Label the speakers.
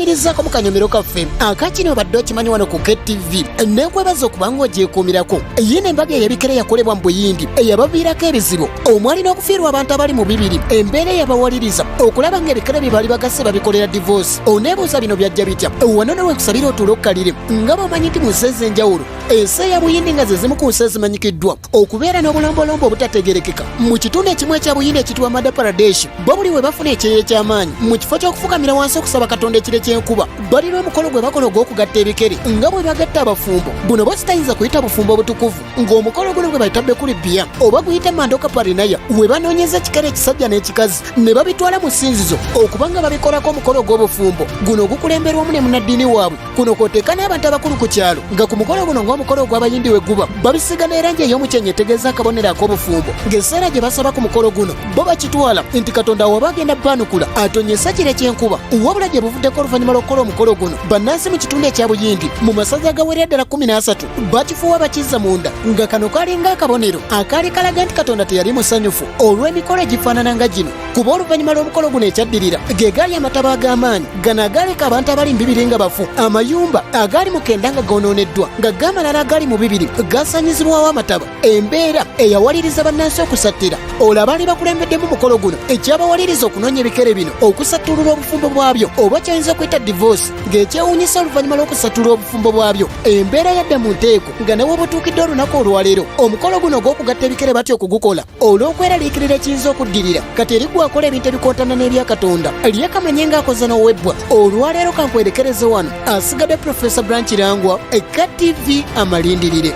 Speaker 1: tweddirizzaako mu kanyomero kaffe akakino obadde okimanyi wano ku KTV nekwebaza okubanga ogyekuumirako. Yiino embaga eyabikira eyakolebwa mu Buyindi eyabaviirako ebizibu omwalina okufiirwa abantu abali mu bibiri embeera eyabawaliriza okulaba ng'ebikere bye baali bagase babikolera divorce. Oneebuuza bino byajja bitya? Wano newe nkusabira otuule okkalire nga bw'omanyi nti mu nsi ez'enjawulo ensi eya Buyindi nga ze zimu ku nsi ezimanyikiddwa okubeera n'obulombolombo obutategerekeka. Mu kitundu ekimu ekya Buyindi ekitibwa Madhya Pradesh bo buli we bafuna ekyeyo eky'amaanyi mu kifo ky'okufukamira wansi okusaba Katonda ekire ky'enkuba balina omukolo gwe bakola ogw'okugatta ebikere nga bwe bagatta abafumbo. Buno bo sitayinza kuyita bufumbo butukuvu ng'omukolo guno gwe bayita Bekulibbiya oba guyita Mandoka Parinaya we banoonyeza ekikere ekisajja n'ekikazi ne babitwala mu ssinzizo okubanga babikolako omukolo gw'obufumbo. Guno gukulemberwamu ne munnaddiini waabwe kuno kw'oteeka n'abantu abakulu ku kyalo nga ku mukolo guno ng'omukolo gw'Abayindi we guba babisiga n'erangi ey'omukyenyi etegeeza akabonero ak'obufumbo. Ng'eseera gye basaba ku mukolo guno bo bakitwala nti Katonda waba agenda baanukula atonyesa kire ky'enkuba wabula gye buvuddeko oluvannyuma lw'okukola omukolo guno bannansi mu kitundu ekya Buyindi mu masaza agawerera ddala 13 bakifuuwa bakizza munda nga kano kalinga akabonero akaali kalaga nti Katonda teyali musanyufu olw'emikolo egifaanana nga gino kuba oluvannyuma lw'omukolo guno ekyaddirira ge gaali amataba ag'amaanyi gano agaaleka abantu abali mu bibiri nga bafu, amayumba agaali mu 9 nga goononeddwa nga g'amalala agaali mu 2 gaasanyizibwawo amataba. Embeera eyawaliriza bannansi okusattira olabaali bakulembeddemu mukolo guno ekyabawaliriza okunoonya ebikere bino okusattulula obufumbo bwabyo oba kyayinza kuyita divorce ng'ekyewuunyisa oluvannyuma lw'okusattulula obufumbo bwabyo embeera yadda mu nteeko nga ne wobutuukidde olunaku olwaleero omukolo guno ogw'okugatta ebikere batyo okugukola olw'okweraliikirira ekiyinza okuddirira kati eri gwakola ebintu ebikontana n'ebya Katonda lyekamanye ng'akoza n'owebbwa. Olwaleero kankwerekereze wano asigadde Profesa Branch Rangwa, KTV amalindirire.